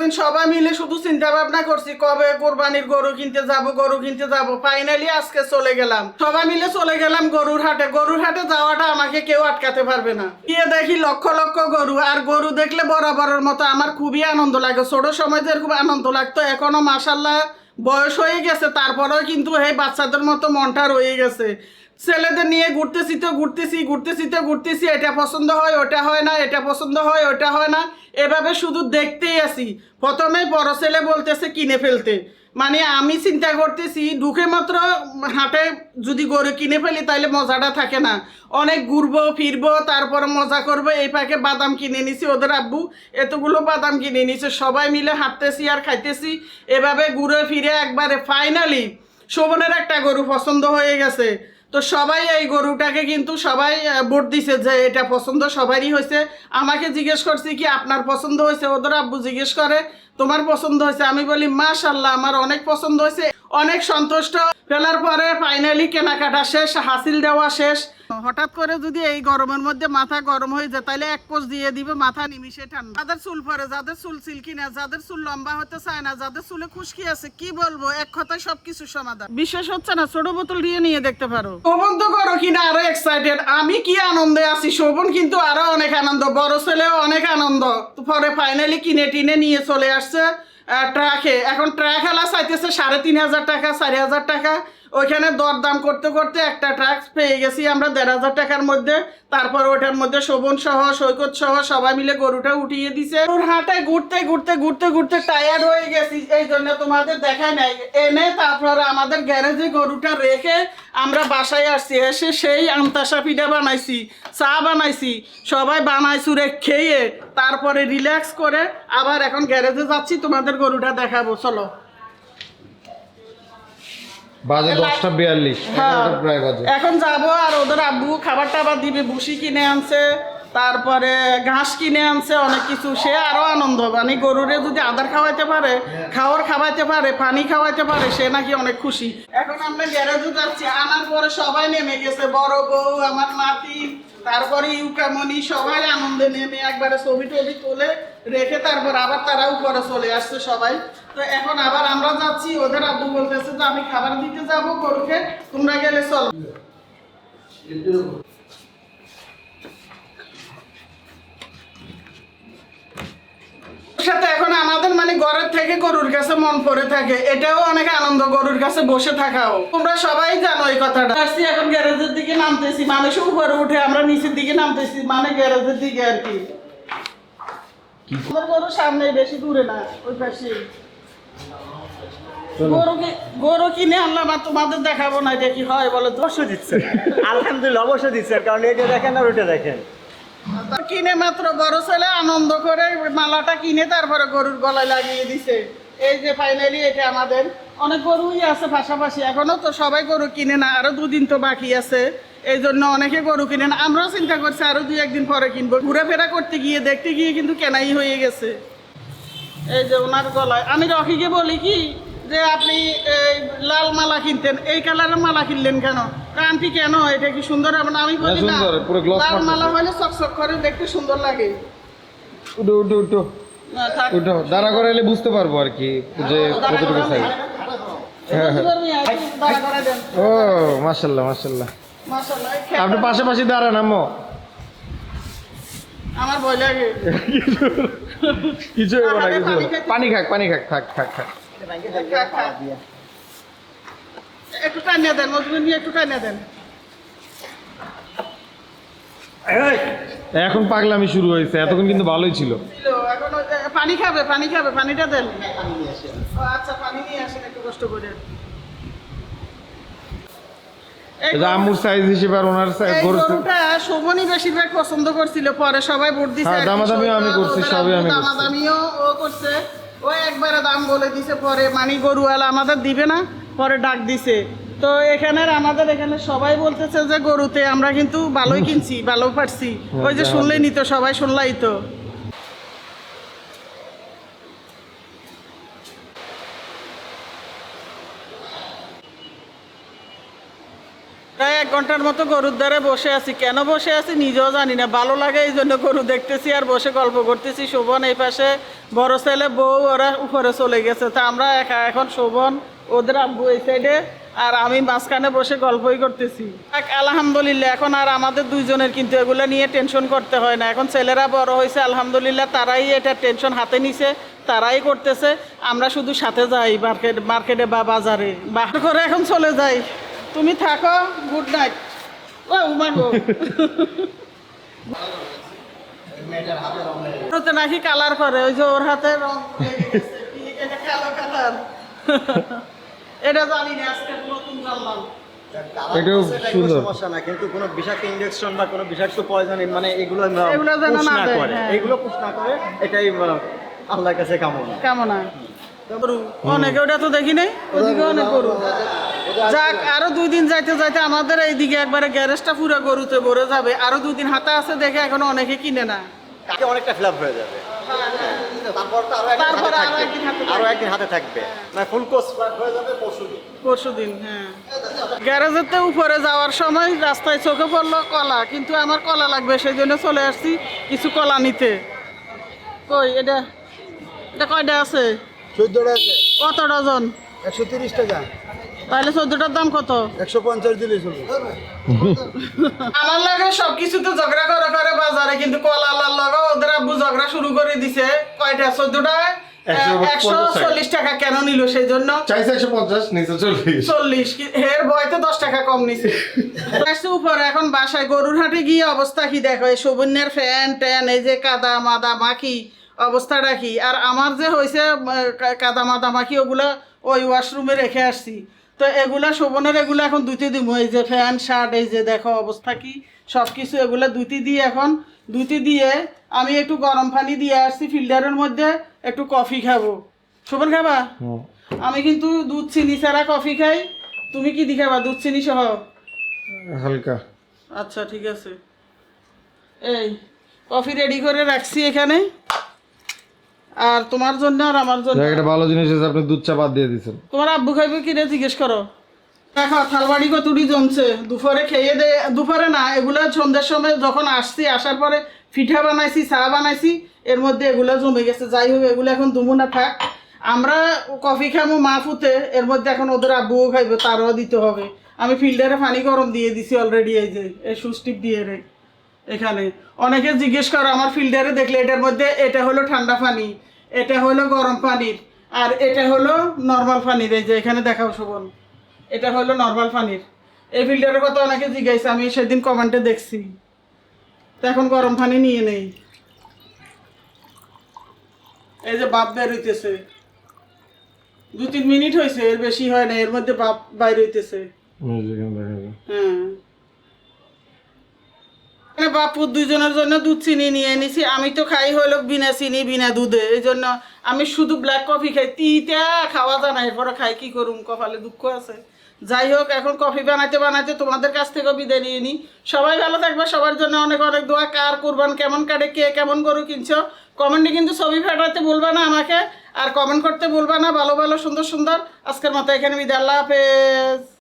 কদিন সবাই মিলে শুধু চিন্তা ভাবনা করছি কবে কোরবানির গরু কিনতে যাব ফাইনালি আজকে চলে গেলাম, সবাই মিলে চলে গেলাম গরুর হাটে যাওয়াটা আমাকে কেউ আটকাতে পারবে না। গিয়ে দেখি লক্ষ লক্ষ গরু, আর গরু দেখলে বরাবরের মতো আমার খুবই আনন্দ লাগে। ছোট সময় যেরকম আনন্দ লাগতো এখনো মাশাআল্লাহ বয়স হয়ে গেছে, তারপরেও কিন্তু এই বাচ্চাদের মতো মনটা রয়ে গেছে। ছেলেদের নিয়ে ঘুরতেছি, এটা পছন্দ হয় ওটা হয় না, এটা পছন্দ হয় ওটা হয় না, এভাবে শুধু দেখতেই আসি। প্রথমে বড় ছেলে বলতেছে কিনে ফেলতে, মানে আমি চিন্তা করতেছি ঢুকে মাত্র হাটে যদি গরু কিনে ফেলি তাহলে মজাটা থাকে না, অনেক ঘুরবো ফিরবো তারপর মজা করবো। এই পাকে বাদাম কিনে নিছি, ওদের আব্বু এতগুলো বাদাম কিনে নিছে, সবাই মিলে হাঁটতেছি আর খাইতেছি, এভাবে ঘুরে ফিরে একবারে ফাইনালি শোভনের একটা গরু পছন্দ হয়ে গেছে। তো সবাই এই গরুটাকে কিন্তু সবাই ভোট দিছে যে এটা পছন্দ সবারই হয়েছে। আমাকে জিজ্ঞেস করছি কি আপনার পছন্দ হয়েছে, ওদের আব্বু জিজ্ঞেস করে তোমার পছন্দ হয়েছে, আমি বলি মাশাআল্লাহ আমার অনেক পছন্দ হয়েছে, অনেক সন্তুষ্ট। ফেলার পরে ফাইনালি কেনাকাটা শেষ, হাসিল দেওয়া শেষ। হঠাৎ করে যদি এই গরমের মধ্যে মাথা গরম হয়ে যায় তাহলে এক কোচ দিয়ে দিবে, মাথা নিমিশে ঠান্ডা। যাদের চুল পরে, যাদের চুল সিল্কি না, যাদের চুল লম্বা হতে চায় না, যাদের চুলে খুশকি আছে, কি বলবো, এক কথায় সবকিছু সমাধান। বিশেষ হচ্ছে না, ছোট বোতল নিয়ে দেখতে পারো। শোভন তো করো কিনা আরো এক্সাইটেড, আমি কি আনন্দে আছি, শোভন কিন্তু আরো অনেক আনন্দ, বড় ছেলেও অনেক আনন্দ। পরে ফাইনালি কিনে টিনে নিয়ে চলে আসছে ট্রাকে। এখন ট্রাক হেলা চাইতেছে 3,500 টাকা 4,000 টাকা, ওইখানে দরদাম করতে করতে একটা ট্রাক পেয়ে গেছি আমরা 1,500 টাকার মধ্যে। তারপর ওটার মধ্যে শোভন সহ সৈকত সহ সবাই মিলে গরুটা উঠিয়ে দিছে। গরুর হাটে ঘুরতে টায়ার্ড হয়ে গেছি, এই জন্য তোমাদের দেখায় নাই। এনে তারপর আমাদের গ্যারেজে গরুটা রেখে আমরা বাসায় আসছি, এসে সেই আমতাসা পিঠা বানাইছি, চা বানাইছি, সবাই বানাইছুরে খেয়ে তারপরে রিল্যাক্স করে আবার এখন গ্যারেজে যাচ্ছি, তোমাদের গরুটা দেখাবো। চলো। বাজে 10:42, প্রায় বাজে। এখন যাবো আর ওদের আব্বু খাবার টাবার দিবে, ভুসি কিনে আনছে, তারপরে ঘাস কিনে আনছে, অনেক কিছু। সে আরো আনন্দ, মানে গরুরে যদি আদার খাওয়াইতে পারে, খাওয়াইতে পারে, পানি খাওয়াইতে পারে, সে নাকি অনেক খুশি। এখন আমরা গ্যারেজে যাচ্ছি, আনার পরে সবাই নেমে গেছে, বড় বউ, আমার নাতি, তারপরে ইউকামনি, সবাই আনন্দে নেমে একবারে ছবি টবি তুলে রেখে তারপর আবার তারা উপরে চলে আসছে সবাই। তো এখন আবার আমরা যাচ্ছি, ওদের আব্বু বলতেছে যে আমি খাবার দিতে যাবো গরুকে, তোমরা গেলে চলো। সাথে এখন আমাদের মানে ঘরের থেকে গরুর কাছে মন পড়ে থাকে, এটাও অনেক আনন্দ গরুর কাছে বসে থাকাও। তোমরা সবাই জানো এই কথাটা। আসছি এখন গ্যারেজের দিকে নামতেছি, মানুষ উপরে উঠে আমরা নিচের দিকে নামতেছি, মানে গ্যারেজের দিকে আর কি। গরু সামনে, বেশি দূরে না, ওই পাশে। গরু কিনে আনলাম আর তোমাদের দেখাবো না, এটা কি হয় বলো তো? অবশ্যই দিচ্ছে, আলহামদুলিল্লাহ অবশ্যই দিচ্ছে, কারণ এটা দেখেন আর ওইটা দেখেন। কিনে মাত্র বড় ছেলে আনন্দ করে মালাটা কিনে তারপরে গরুর গলায় লাগিয়ে দিছে। এই যে ফাইনালি এটা আমাদের অনেক গরুই আছে পাশাপাশি, এখনো তো সবাই গরু কিনে না, আরো 2 দিন তো বাকি আছে, এই জন্য অনেকে গরু কিনে না। আমরাও চিন্তা করছি আরো 2-1 দিন পরে কিনবো। ঘুরেফেরা করতে গিয়ে দেখতে গিয়ে কিন্তু কেনাই হয়ে গেছে। এই যে ওনার গলায়, আমি রকিকে বলি কি যে আপনি এই লাল মালা কিনতেন, এই কালারের মালা কিনলেন কেন? কানটি কেন, এটা কি সুন্দর হবে না? আমি বলি না, লাল মালা হলে চকচক করে দেখতে সুন্দর লাগে। উঠো দাঁড়া করাইলে বুঝতে পারবো আর কি যে কতটুকু সাইজ। ও মাশাআল্লাহ মাশাআল্লাহ, আপনি পাশাপাশি দাঁড়ান আম্মু, আমার ভয় লাগে। কিছু পানি খাক থাক। একটু টানিয়ে দেন, মজবুত নিয়ে একটু টানিয়ে দেন। এখন পাগলামি শুরু হয়েছে, এতক্ষণ কিন্তু ভালোই ছিল। এখন পানি খাবে, পানিটা দেন। আচ্ছা পানি নিয়ে আসেন একটু কষ্ট করে। আম্মুর সাইজ হিসেবে আর ওনার গরুটা শোভনই বেশিরভাগ পছন্দ করছিল, পরে সবাই ভোট দিছে। দামাদামিও আমি করছি, সবই আমি করছি। দামাদামিও ও করছে, ও একবারে দাম বলে দিছে, পরে মানে গরুওয়ালা আমাদের দিবে না, পরে ডাক দিছে। তো আমাদের এখানে সবাই বলতেছে যে গরুতে আমরা কিন্তু ভালোই কিনছি, ভালো পারছি। ওই যে শুনলেই নি তো, সবাই শুনলাই তো। প্রায় 1 ঘন্টার মতো গরুর দ্বারে বসে আছি। কেন বসে আছি নিজেও জানি না, ভালো লাগে এই জন্য গরু দেখতেছি আর বসে গল্প করতেছি। শোভন এই পাশে, বড় ছেলে বউ ওরা উপরে চলে গেছে, তা আমরা একা এখন শোভন ওদের আব্বু এই সাইডে আর আমি মাঝখানে বসে গল্পই করতেছি। আলহামদুলিল্লাহ এখন আর আমাদের দুইজনের কিন্তু এগুলো নিয়ে টেনশন করতে হয় না। এখন ছেলেরা বড় হয়েছে আলহামদুলিল্লাহ, তারাই এটা টেনশন হাতে নিছে, তারাই করতেছে। আমরা শুধু সাথে যাই মার্কেটে বা বাজারে বাহার করে এখন চলে যাই। তুমি থাকো, গুড নাইট। ও উমাগো নাকি কালার করে, ওই যে ওর হাতে রং লেগে গেছে। কি এটা কালো কালার? এটা জানি না, আজকে নতুন জানলাম। এটাও সুন্দর। সমস্যা না, কিন্তু কোনো বিষাক্ত ইনজেকশন বা কোনো বিষাক্ত পয়জন মানে এগুলো এগুলো যেন push না দেয়, করে, হ্যাঁ। এগুলো পুশ না করে, এটাই আল্লাহর কাছে কামনা। কামনা গরু অনেকে, ওটা তো দেখি নাই, ওদিকে অনেক গরু। যাক, আরো 2 দিন যাইতে যাইতে আমাদের এইদিকে একবারে গ্যারেজটা পুরো গরুতে ভরে যাবে। আরো 2 দিন হাতে আছে দেখে এখন অনেকে কিনে না। কালকে অনেকটা ফিল আপ হয়ে যাবে, তারপর তো আরো একদিন হাতে থাকবে, মানে ফুল কোর্স হয়ে যাবে পরশুদিন। হ্যাঁ, গ্যারেজের তো উপরে যাওয়ার সময় রাস্তায় চোখে পড়লো কলা, কিন্তু আমার কলা লাগবে, সেই জন্য চলে আসছি কিছু কলা নিতে। কই এটা এটা কয়টা আছে? 14টা আছে, কত ডজন? 130 টাকা, তাহলে 14টার দাম কত? 150 দিলেই চলবে। আমার লাগে সবকিছুতে ঝগড়া করে বাজারে, কিন্তু কলালার লগে ওদের আব্বু ঝগড়া শুরু করে দিছে। কয়টা? 14টা 140 টাকা কেন নিল? সেই জন্য চাইছে 150, নিচে 40। এর বয়তে 10 টাকা কম নিছে। আসছে উপরে, এখন বাসায় গরুর হাটে গিয়ে অবস্থা কি দেখো, এই সুবর্ণের ফ্যান ট্যান, এই যে কাদা মাদা মাখি, অবস্থাটা কি। আর আমার যে হয়েছে কাদা মাদা মাখি, ওগুলো ওই ওয়াশরুমে রেখে আসছি। তো এগুলা শোভনের এগুলো এখন ধুতে দিব। এই যে ফ্যান শার্ট, এই যে দেখো অবস্থা কি, সব কিছু এগুলো ধুতে দিয়ে এখন ধুতে দিয়ে আমি একটু গরম পানি দিয়ে আসছি ফিল্টারের মধ্যে, একটু কফি খাবো। শোভন খাবা? আমি কিন্তু দুধ চিনি ছাড়া কফি খাই। তুমি কি দি খাবা? দুধ চিনি সহ? হালকা। আচ্ছা ঠিক আছে, এই কফি রেডি করে রাখছি এখানে, আর তোমার জন্য আর আমার জন্য। একটা ভালো জিনিস আছে, আপনি দুধ চা বাদ দিয়ে দিচ্ছেন। তোমার আব্বু খাইবে কি রে জিজ্ঞেস করো। দেখো থালবাড়ি কতটি জমছে, দুপুরে খেয়ে দে, দুপুরে না, এগুলো সন্ধ্যার সময় যখন আসছি, আসার পরে পিঠা বানাইছি, চা বানাইছি, এর মধ্যে এগুলো জমে গেছে। যাই হোক, এগুলো এখন দুমু না থাক, আমরা কফি খাবো মা ফুতে, এর মধ্যে এখন ওদের আব্বুও খাইবে, তারও দিতে হবে। আমি ফিল্টারে পানি গরম দিয়ে দিছি অলরেডি, এই যে এই সুস্টিক দিয়ে রে এখানে। অনেকে জিজ্ঞেস করো আমার ফিল্টারে দেখলে, এটার মধ্যে এটা হলো ঠান্ডা পানি, এটা হলো গরম পানির, আর এটা হলো নর্মাল পানির। এই যে এখানে দেখাও শোভন, এটা হলো নর্মাল পানির। এই ফিল্টারের কথা অনেকে জিজ্ঞাসা, আমি সেদিন কমেন্টে দেখছি। তো এখন গরম পানি নিয়ে নেই, এই যে বাপ বের হইতেছে, 2-3 মিনিট হয়েছে, এর বেশি হয় না, এর মধ্যে বাপ বাইর হইতেছে। হ্যাঁ, বাপুর দুইজনের জন্য দুধ চিনি নিয়ে নিছি। আমি তো খাই হলো বিনা চিনি বিনা দুধে, এই জন্য আমি শুধু ব্ল্যাক কফি খাই। তিতা খাওয়া যায় না, এরপরে খাই কি করুম, কপালে দুঃখ আছে। যাই হোক, এখন কফি বানাইতে বানাইতে তোমাদের কাছ থেকেও বিদায় নিয়ে নিই। সবাই ভালো থাকবে, সবার জন্য অনেক অনেক দোয়া। কার কুরবান কেমন কাটে, কে কেমন গরু কিনছো, কমেন্টে কিন্তু ছবি পাঠাতে বলবা না আমাকে, আর কমেন্ট করতে বলবা না, ভালো ভালো সুন্দর সুন্দর। আজকের মতো এখানে বিদায়, আল্লাহ হাফেজ।